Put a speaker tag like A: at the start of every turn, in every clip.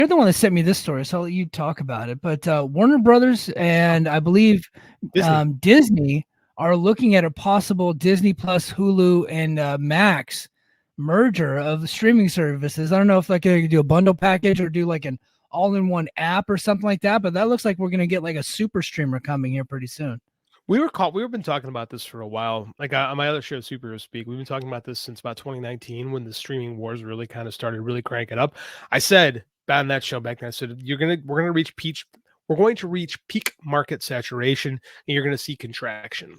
A: You're the one that sent me this story, so I'll let you talk about it. But Warner Brothers and I believe
B: Disney.
A: Disney are looking at a possible Disney Plus, Hulu, and Max merger of the streaming services. I don't know if like they could do a bundle package or do like an all-in-one app or something like that. But that looks like we're gonna get like a super streamer coming here pretty soon.
B: We've been talking about this for a while. Like on my other show, Superhero Speak, we've been talking about this since about 2019 when the streaming wars really kind of started really cranking up. I said on that show back then, I said we're going to reach peak market saturation, and you're gonna see contraction.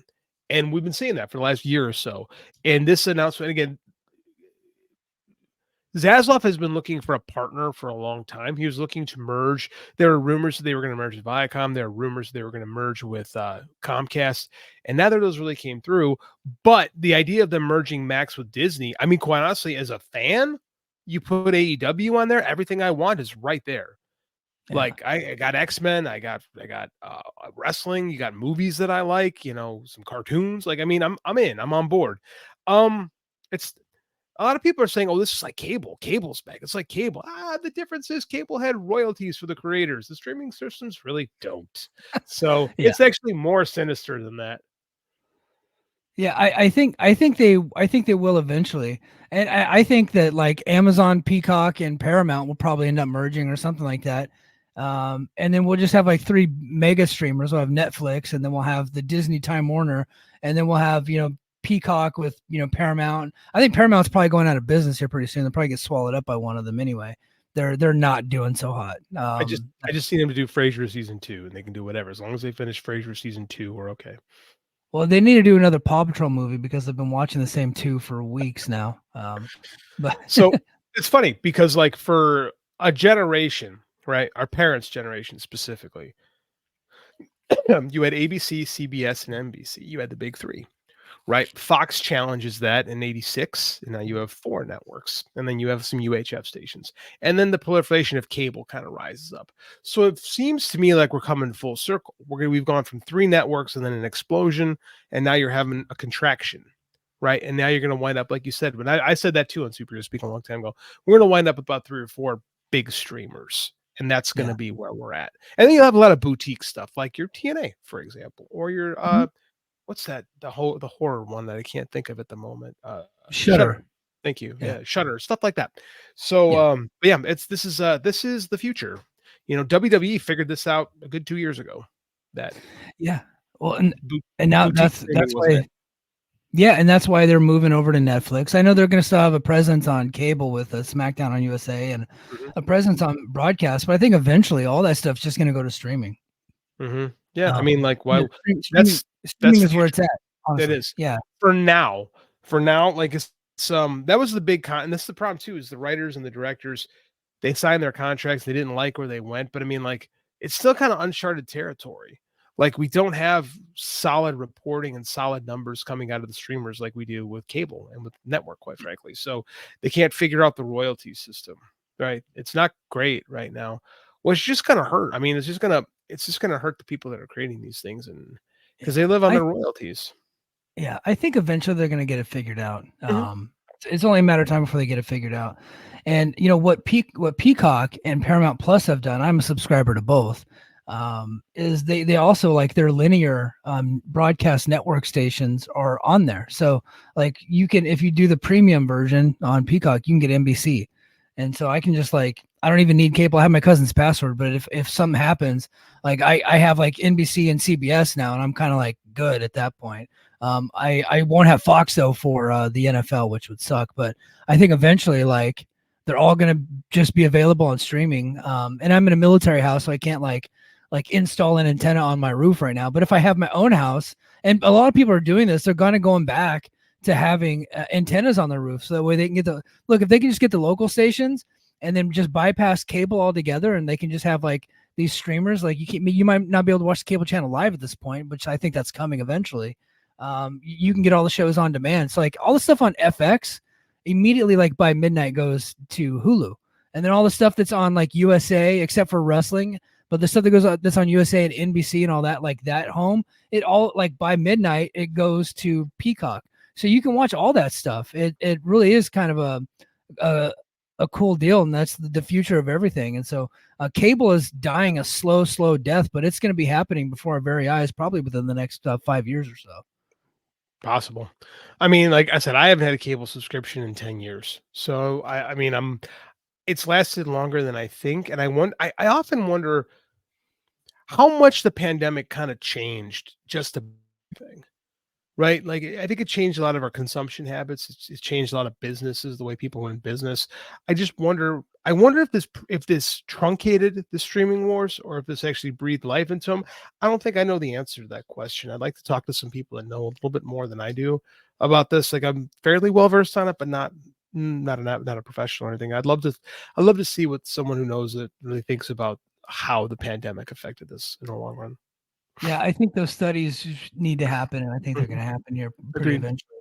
B: And we've been seeing that for the last year or so. And this announcement again, Zaslav has been looking for a partner for a long time. He was looking to merge. There were rumors that they were going to merge with Viacom. There were rumors they were going to merge with Comcast. And neither of those really came through. But the idea of them merging Max with Disney, I mean, quite honestly, as a fan, you put AEW on there, everything I want is right there. Yeah. Like I got X-Men, I got wrestling, you got movies that I like, some cartoons. Like, I mean, I'm on board. It's a lot of people are saying, oh, this is like cable. Cable's back. It's like cable. The difference is cable had royalties for the creators. The streaming systems really don't. So It's actually more sinister than that.
A: Yeah, I think they will eventually. And I think that like Amazon, Peacock, and Paramount will probably end up merging or something like that. And then we'll just have like 3 mega streamers. We'll have Netflix, and then we'll have the Disney Time Warner, and then we'll have, Peacock with Paramount. I think Paramount's probably going out of business here pretty soon. They'll probably get swallowed up by one of them anyway. They're not doing so hot.
B: I just need them to do Frasier season 2, and they can do whatever as long as they finish Frasier season 2. We're okay.
A: Well, they need to do another Paw Patrol movie because they've been watching the same 2 for weeks now. But
B: so it's funny because like for a generation, right, our parents' generation specifically, you had ABC, CBS, and NBC. You had the big 3. Right, Fox challenges that in '86, and now you have 4 networks, and then you have some UHF stations, and then the proliferation of cable kind of rises up. So it seems to me like we're coming full circle. We've gone from 3 networks and then an explosion, and now you're having a contraction, right? And now you're going to wind up, like you said, when I said that too on Superhero Speak a long time ago. We're going to wind up about 3 or 4 big streamers, and that's going to be where we're at. And then you'll have a lot of boutique stuff, like your TNA, for example, or your what's that? The horror one that I can't think of at the moment.
A: Shudder.
B: Thank you. Yeah, Shudder, stuff like that. So this is the future. WWE figured this out a good 2 years ago.
A: Well, and now that's why. Yeah, and that's why they're moving over to Netflix. I know they're going to still have a presence on cable with SmackDown on USA and a presence on broadcast, but I think eventually all that stuff's just going to go to streaming.
B: Mm-hmm. Yeah, I mean, like, why?
A: Streaming is where it's at. Honestly.
B: It is.
A: Yeah.
B: For now, like it's that was the big and this is the problem too, is the writers and the directors, they signed their contracts, they didn't like where they went, but I mean, like, it's still kind of uncharted territory. Like, we don't have solid reporting and solid numbers coming out of the streamers like we do with cable and with network, quite frankly. So they can't figure out the royalty system, right? It's not great right now. Well, it's just gonna hurt. I mean, it's just gonna hurt the people that are creating these things, and because they live on their royalties.
A: Yeah, I think eventually they're gonna get it figured out. It's only a matter of time before they get it figured out. And what Peacock and Paramount Plus have done, I'm a subscriber to both, is they also, like, their linear broadcast network stations are on there. So like, you can, if you do the premium version on Peacock, you can get NBC. And so I can just, like, I don't even need cable. I have my cousin's password, but if something happens, like, I have like NBC and CBS now, and I'm kind of like good at that point. I won't have Fox though for the NFL, which would suck. But I think eventually, like, they're all gonna just be available on streaming. And I'm in a military house, so I can't like install an antenna on my roof right now. But if I have my own house, and a lot of people are doing this, they're going back to having antennas on their roof, so that way they can get if they can just get the local stations and then just bypass cable altogether, and they can just have like these streamers. Like, you might not be able to watch the cable channel live at this point, which I think that's coming eventually. You can get all the shows on demand. So like, all the stuff on FX immediately, like, by midnight goes to Hulu, and then all the stuff that's on like USA, except for wrestling, but the stuff that's on USA and NBC and all that, like that home, it all, like, by midnight it goes to Peacock. So you can watch all that stuff. It really is kind of a cool deal, and that's the future of everything. And so, cable is dying a slow death, but it's going to be happening before our very eyes, probably within the next 5 years or so.
B: Possible. I mean, like I said, I haven't had a cable subscription in 10 years. So I mean, it's lasted longer than I think. And I often wonder how much the pandemic kind of changed just the thing. Right? Like, I think it changed a lot of our consumption habits. It's changed a lot of businesses, the way people run business. I wonder if this truncated the streaming wars or if this actually breathed life into them. I don't think I know the answer to that question. I'd like to talk to some people that know a little bit more than I do about this. Like, I'm fairly well versed on it, but not a professional or anything. I'd love to see what someone who knows it really thinks about how the pandemic affected this in the long run.
A: Yeah, I think those studies need to happen, and I think they're going
B: Mhm.
A: to happen here pretty
B: Agreed.
A: eventually.